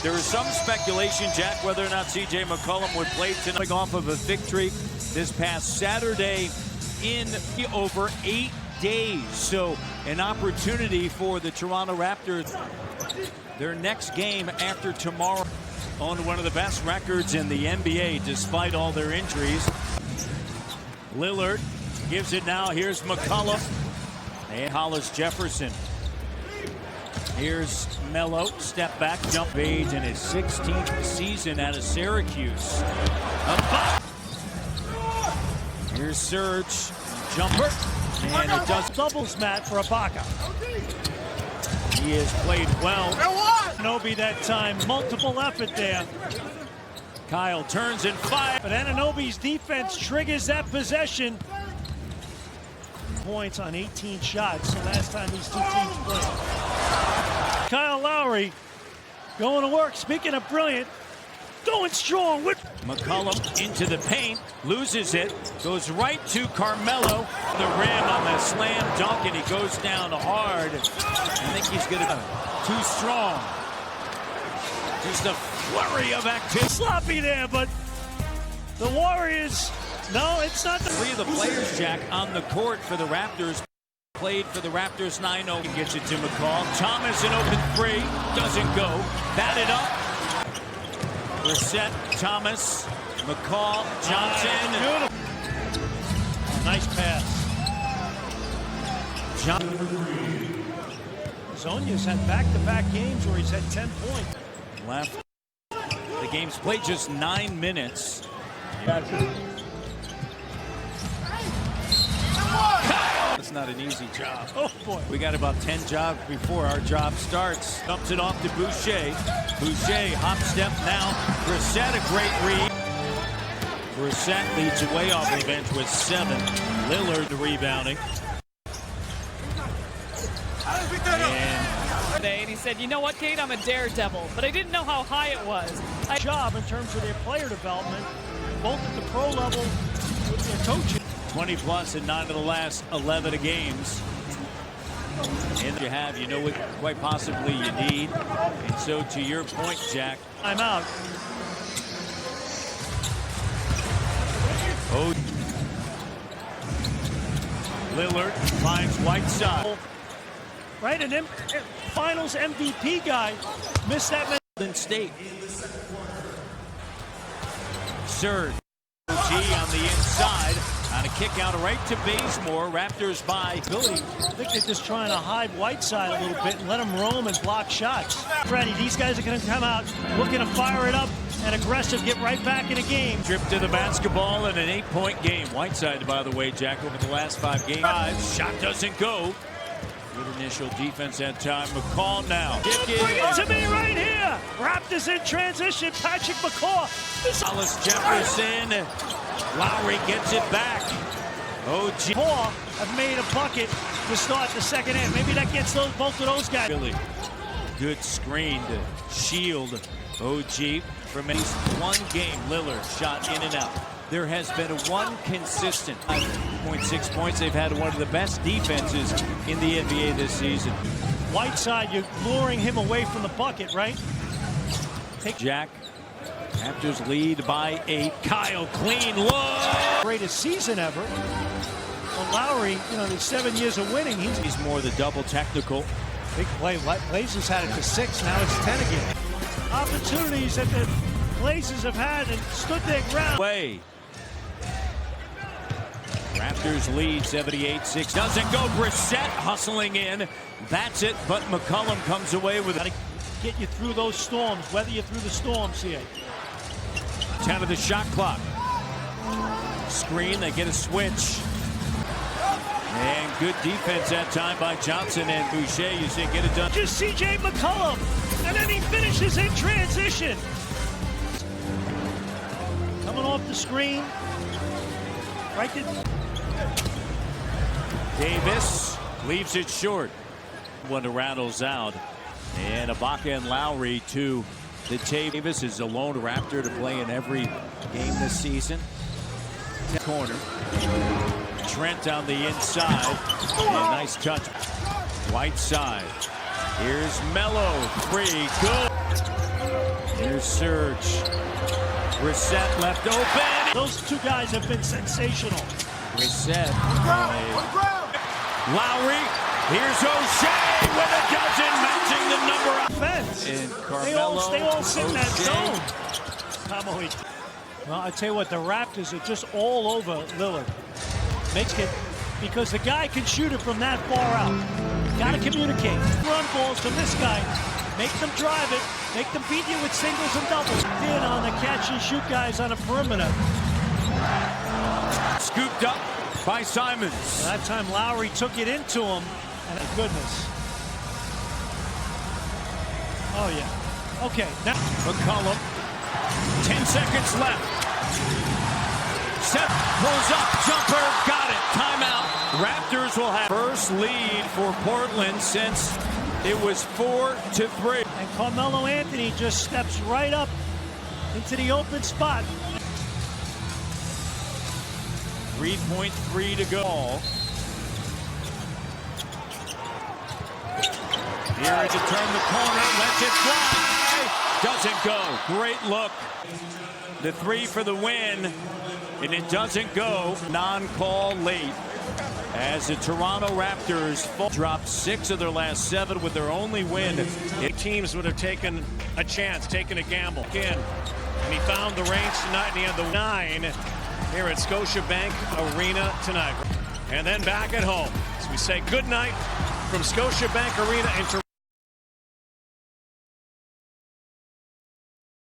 There is some speculation, Jack, whether or not C.J. McCollum would play tonight off of a victory this past Saturday in over 8 days. So an opportunity for the Toronto Raptors. Their next game after tomorrow on one of the best records in the NBA despite all their injuries. Lillard gives it now. Here's McCollum and Hollis Jefferson. Here's Melo, step back, jump age in his 16th season out of Syracuse. Here's Serge, jumper, and it does doubles Matt for Ibaka. He has played well. Anunoby that time, multiple effort there. Kyle turns and fires. But Anunoby's defense triggers that possession. Points on 18 shots, the last time these two teams played. Kyle Lowry going to work. Speaking of brilliant, going strong with McCollum into the paint, loses it, goes right to Carmelo. The rim on the slam dunk, and he goes down hard. I think he's going to too strong. Just a flurry of activity. Sloppy there, but the Warriors, no, it's not the... Three of the players, Jack, on the court for the Raptors. Played for the Raptors 9-0. He gets it to McCall. Thomas an open three. Doesn't go. Batted up. Brissett, Thomas, McCall, Johnson. Nice pass. Zonya's had back-to-back games where he's had 10 points. Left. The game's played just 9 minutes. It's not an easy job. Oh boy. We got about 10 jobs before our job starts. Dumps it off to Boucher. Boucher, hop step now. Brissett, a great read. Brissett leads away off the bench with 7. Lillard rebounding. And he said, you know what, Kate, I'm a daredevil, but I didn't know how high it was. Job in terms of their player development, both at the pro level with their coaching. 20 plus in 9 of the last 11 games. And you know what quite possibly you need. And so to your point, Jack. I'm out. Oh. Lillard finds Whiteside. Right, and then finals MVP guy missed that. State. Serge. OG on the inside. On a kick out right to Bazemore. Raptors by Billy. I think they're just trying to hide Whiteside a little bit and let him roam and block shots. Ready, these guys are going to come out looking to fire it up and aggressive, get right back in the game. Trip to the basketball in an 8-point game. Whiteside, by the way, Jack, over the last 5 games. Shot doesn't go. Good initial defense that time. McCall now. Bring it to me right here. Raptors in transition. Patrick McCall. Hollis Jefferson. Lowry gets it back. OG. Paul have made a bucket to start the second half. Maybe that gets both of those guys. Really good screen to shield OG from at least one game. Lillard shot in and out. There has been one consistent 5.6 points. They've had one of the best defenses in the NBA this season. Whiteside, you're luring him away from the bucket, right? Jack. Raptors lead by 8. Kyle, clean look. Greatest season ever. Well, Lowry, you know, the 7 years of winning, he's more the double technical. Big play. Blazers had it to 6. Now it's 10 again. Opportunities that the Blazers have had and stood their ground. Way. Raptors lead 78-6. Doesn't go. Brissett hustling in. That's it. But McCollum comes away with it. Get you through those storms, weather you through the storms here. 10 of the shot clock. Screen, they get a switch. And good defense that time by Johnson and Boucher. You say get it done. Just C.J. McCollum, and then he finishes in transition. Coming off the screen. Right to... Davis leaves it short. One to rattles out. And Ibaka and Lowry to the table. Davis is a lone Raptor to play in every game this season. Corner. Trent on the inside. And a nice touch. Whiteside. Here's Melo. 3. Good. Here's Serge. Reset left open. Those two guys have been sensational. Reset. Lowry. Here's O'Shea with a dozen, matching the number of Defense. And They all Carmelo. sit in that O'Shea. zone. Well, I tell you what, the Raptors are just all over Lillard. Makes it because the guy can shoot it from that far out. Got to communicate. Run balls from this guy. Make them drive it. Make them beat you with singles and doubles. In on the catch and shoot guys on the perimeter. Scooped up by Simons. That time Lowry took it into him. And goodness. Oh, yeah. Okay. Now McCollum. 10 seconds left. Seth pulls up. Jumper. Got it. Timeout. Raptors will have first lead for Portland since it was 4-3. and Carmelo Anthony just steps right up into the open spot. 3.3 to go. Here to turn the corner, lets it fly. Doesn't go. Great look. The three for the win, and it doesn't go. Non-call late. As the Toronto Raptors dropped 6 of their last 7 with their only win. Teams would have taken a chance, taken a gamble. Again, and he found the range tonight, and he had the 9 here at Scotiabank Arena tonight. And then back at home. So we say good night from Scotiabank Arena in Toronto.